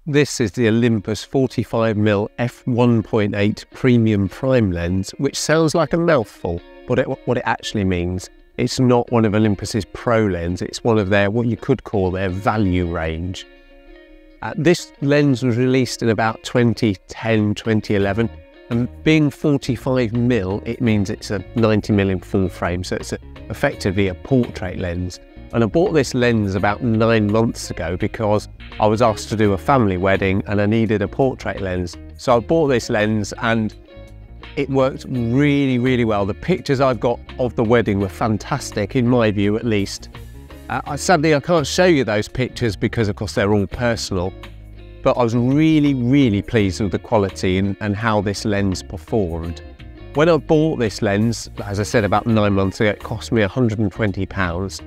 This is the Olympus 45mm f1.8 premium prime lens, which sounds like a mouthful, but what it actually means, it's not one of Olympus's pro lens, it's one of their, what you could call their value range. This lens was released in about 2010, 2011, and being 45mm, it means it's a 90mm full frame, so it's effectively a portrait lens. And I bought this lens about 9 months ago because I was asked to do a family wedding and I needed a portrait lens. So I bought this lens and it worked really, really well. The pictures I've got of the wedding were fantastic, in my view at least. Sadly, I can't show you those pictures because of course they're all personal, but I was really, really pleased with the quality and how this lens performed. When I bought this lens, as I said, about 9 months ago, it cost me £120.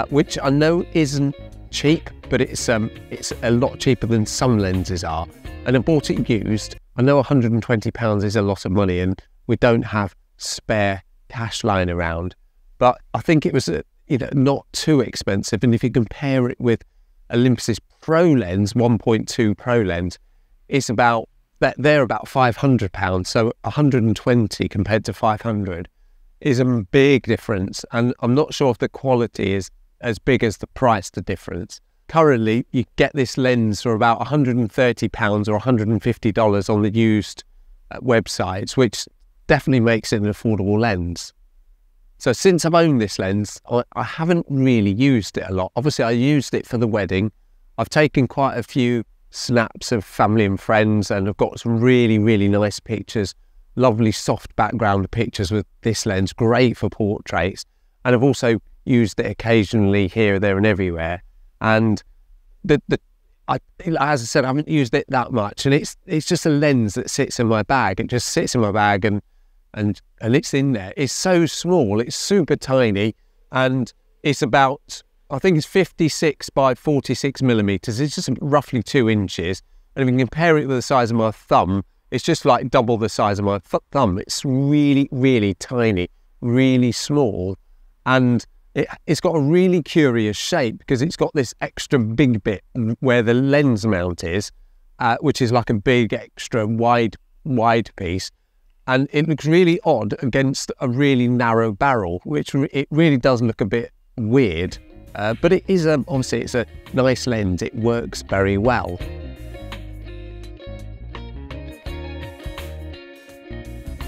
Which I know isn't cheap, but it's a lot cheaper than some lenses are. And I bought it used. I know £120 is a lot of money and we don't have spare cash lying around, but I think it was not too expensive. And if you compare it with Olympus's Pro lens, 1.2 Pro lens, it's about, they're about £500. So 120 compared to 500 is a big difference. And I'm not sure if the quality is as big as the price, the difference. Currently, you get this lens for about £130 or $150 on the used websites, which definitely makes it an affordable lens. So since I've owned this lens, I haven't really used it a lot. Obviously, I used it for the wedding. I've taken quite a few snaps of family and friends, and I've got some really, really nice pictures, lovely soft background pictures with this lens, great for portraits. And I've also used it occasionally here, there and everywhere. And as I said, I haven't used it that much. And it's just a lens that sits in my bag. It just sits in my bag and it's in there. It's so small, it's super tiny. And it's about, I think it's 56 by 46mm. It's just roughly 2 inches. And if you compare it with the size of my thumb, it's just like double the size of my thumb. It's really, really tiny, really small. And it's got a really curious shape because it's got this extra big bit where the lens mount is, which is like a big extra wide piece. And it looks really odd against a really narrow barrel, which it really does look a bit weird. But it is, obviously it's a nice lens. It works very well.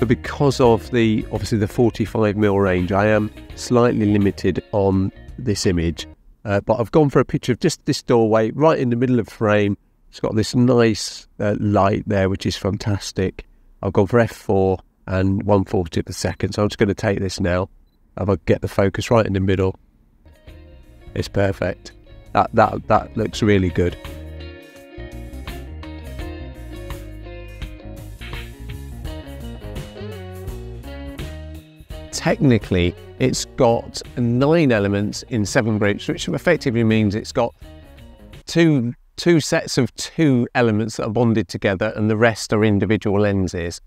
But because of obviously the 45mm range, I am slightly limited on this image. But I've gone for a picture of just this doorway right in the middle of the frame. It's got this nice light there, which is fantastic. I've gone for f4 and 1/40 per second. So I'm just going to take this now. If I get the focus right in the middle, it's perfect. That looks really good. Technically, it's got 9 elements in 7 groups, which effectively means it's got two sets of 2 elements that are bonded together and the rest are individual lenses.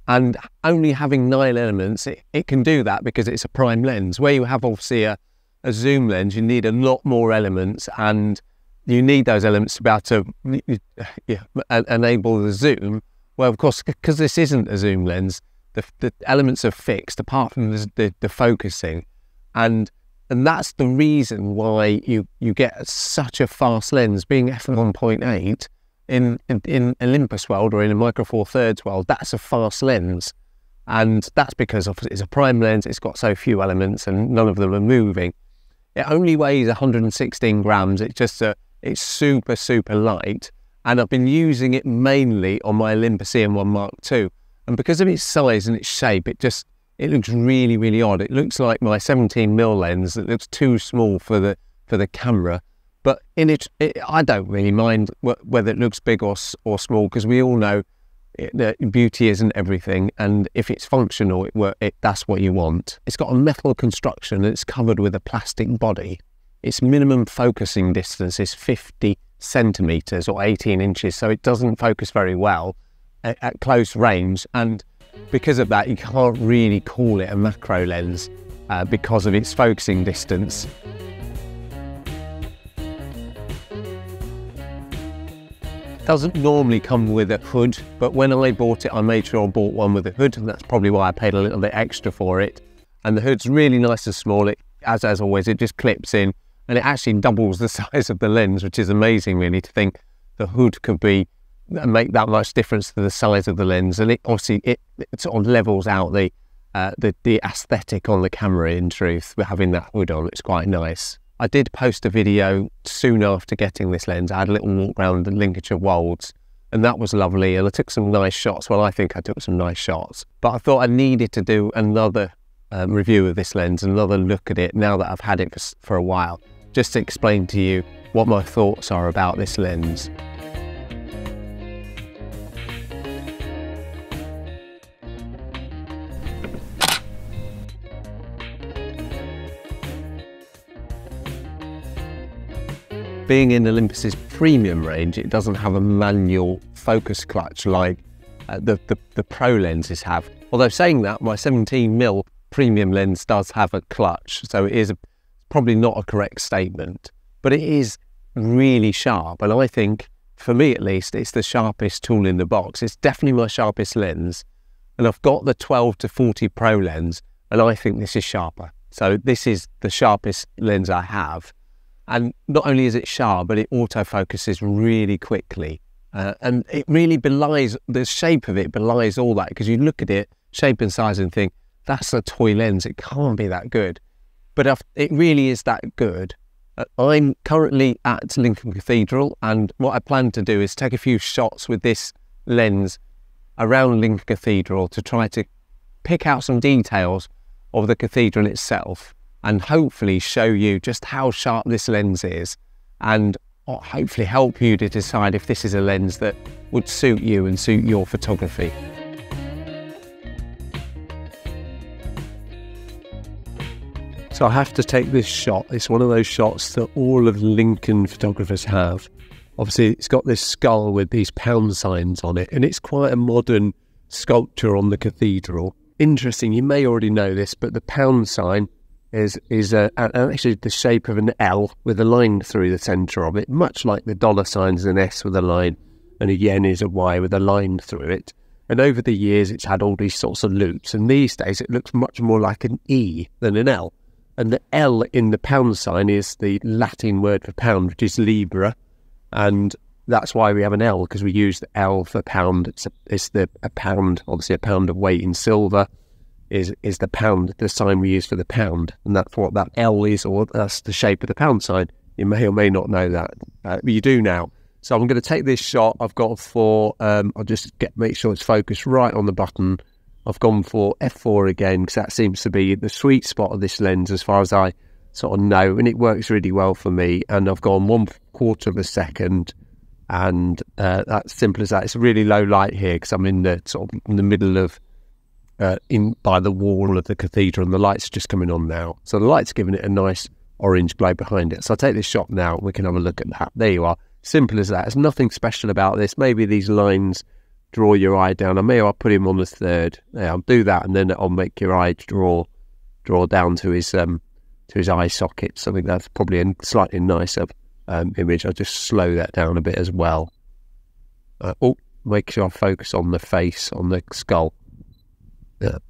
And only having 9 elements, it can do that because it's a prime lens. Where you have obviously a zoom lens, you need a lot more elements, and you need those elements to be able to enable the zoom. Well, of course, because this isn't a zoom lens, the elements are fixed apart from the focusing, and that's the reason why you get such a fast lens. Being f1.8 in Olympus world or in a Micro Four Thirds world, that's a fast lens, and that's because it's a prime lens. It's got so few elements and none of them are moving. It only weighs 116 grams. It's super, super light, and I've been using it mainly on my Olympus EM1 Mark II. And because of its size and its shape, it looks really, really odd. It looks like my 17mm lens that looks too small for the camera. But in it, I don't really mind whether it looks big or small, because we all know that beauty isn't everything. And if it's functional, that's what you want. It's got a metal construction and it's covered with a plastic body. Its minimum focusing distance is 50 centimeters or 18 inches, so it doesn't focus very well at close range, and because of that you can't really call it a macro lens because of its focusing distance. doesn't normally come with a hood, but when I bought it, I made sure I bought one with a hood, and that's probably why I paid a little bit extra for it. And the hood's really nice and small. It, as always, it just clips in, and it actually doubles the size of the lens, which is amazing, really, to think the hood could make that much difference to the size of the lens. And it obviously it sort of levels out the aesthetic on the camera. In truth, with having that hood on, it's quite nice. I did post a video soon after getting this lens. I had a little walk around the Lincolnshire Wolds, and that was lovely, and I took some nice shots. Well, I think I took some nice shots, but I thought I needed to do another review of this lens, another look at it now that I've had it for a while, just to explain to you what my thoughts are about this lens. Being in Olympus's premium range, it doesn't have a manual focus clutch like the Pro lenses have. Although saying that, my 17mm premium lens does have a clutch, so it is probably not a correct statement, but it is really sharp, and I think, for me at least, it's the sharpest tool in the box. It's definitely my sharpest lens, and I've got the 12-40 Pro lens, and I think this is sharper. So this is the sharpest lens I have. And not only is it sharp, but it autofocuses really quickly. And it really belies, the shape of it belies all that, because you look at it, shape and size, and think, that's a toy lens, it can't be that good. But it really is that good. I'm currently at Lincoln Cathedral, and what I plan to do is take a few shots with this lens around Lincoln Cathedral to try to pick out some details of the cathedral itself, and hopefully show you just how sharp this lens is, and hopefully help you to decide if this is a lens that would suit you and suit your photography. So I have to take this shot. It's one of those shots that all of Lincoln photographers have. Obviously, it's got this skull with these pound signs on it, and it's quite a modern sculpture on the cathedral. Interesting, you may already know this, but the pound sign is actually the shape of an L with a line through the centre of it, much like the dollar sign is an S with a line, and a yen is a Y with a line through it. And over the years, it's had all these sorts of loops, and these days it looks much more like an E than an L. And the L in the pound sign is the Latin word for pound, which is libra, and that's why we have an L, because we use the L for pound. It's a pound, obviously a pound of weight in silver is the pound, the sign we use for the pound, and that's what that L is, or that's the shape of the pound sign. You may or may not know that, but you do now. So I'm going to take this shot. I've got for, I'll just make sure it's focused right on the button. I've gone for f4 again, because that seems to be the sweet spot of this lens as far as I sort of know, and it works really well for me. And I've gone 1/4 of a second, and that's simple as that. It's a really low light here because I'm in the sort of in the middle of in by the wall of the cathedral, and the light's just coming on now. So the light's giving it a nice orange glow behind it. So I'll take this shot now. We can have a look at that. There you are. Simple as that. There's nothing special about this. Maybe these lines draw your eye down. I may well put him on the third. Yeah, I'll do that, and then I'll make your eye draw down to his eye sockets. I think that's probably a slightly nicer image. I'll just slow that down a bit as well. Make sure I focus on the face, on the skull.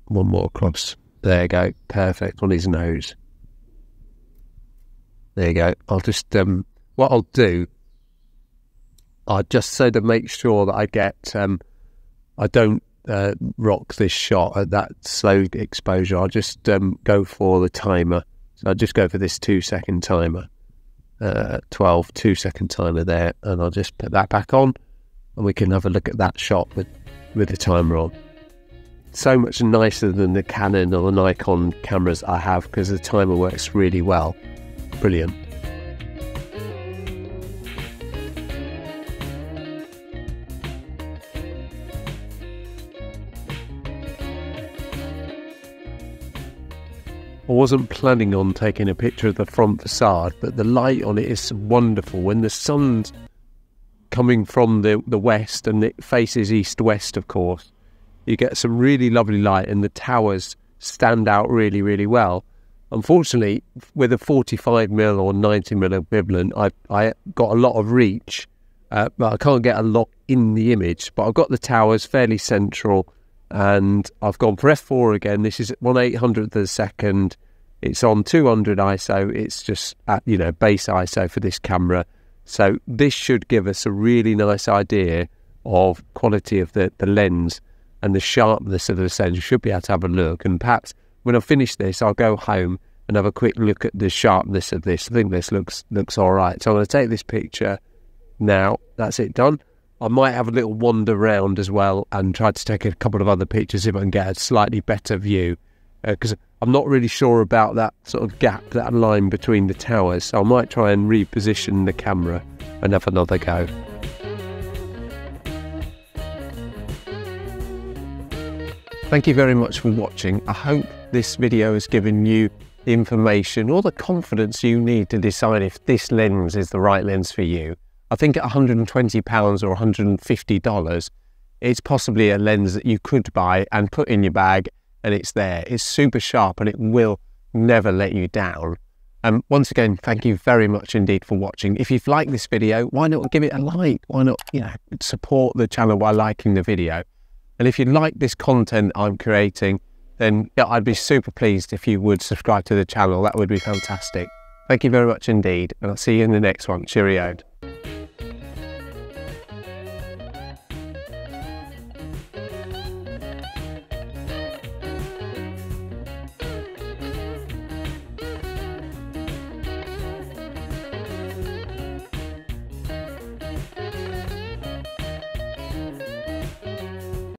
One more across. There you go. Perfect. On his nose. There you go. I'll just what I'll do, I just so to make sure that I get I don't rock this shot at that slow exposure. I'll just go for the timer. So I'll just go for this 2-second timer, 2-second timer there, and I'll just put that back on, and we can have a look at that shot with the timer on. So much nicer than the Canon or the Nikon cameras I have, because the timer works really well. Brilliant. I wasn't planning on taking a picture of the front facade, but the light on it is wonderful. When the sun's coming from the west, and it faces east-west, of course, you get some really lovely light, and the towers stand out really, really well. Unfortunately, with a 45mm or 90mm equivalent, I got a lot of reach, but I can't get a lot in the image. But I've got the towers fairly central, and I've gone for f4 again. This is at 1/800th of a second. It's on 200 ISO. It's just at, you know, base ISO for this camera. So this should give us a really nice idea of quality of the lens and the sharpness of the sensor. You should be able to have a look, and perhaps when I finish this, I'll go home and have a quick look at the sharpness of this. I think this looks all right. So I'm going to take this picture now. That's it done. I might have a little wander around as well and try to take a couple of other pictures if I can get a slightly better view, because I'm not really sure about that sort of gap, that line between the towers. So I might try and reposition the camera and have another go. Thank you very much for watching. I hope this video has given you the information or the confidence you need to decide if this lens is the right lens for you. I think at £120 or $150, it's possibly a lens that you could buy and put in your bag, and it's there. It's super sharp and it will never let you down. Once again, thank you very much indeed for watching. If you've liked this video, why not give it a like? Why not, you know, support the channel by liking the video? And if you like this content I'm creating, then yeah, I'd be super pleased if you would subscribe to the channel. That would be fantastic. Thank you very much indeed, and I'll see you in the next one. Cheerio.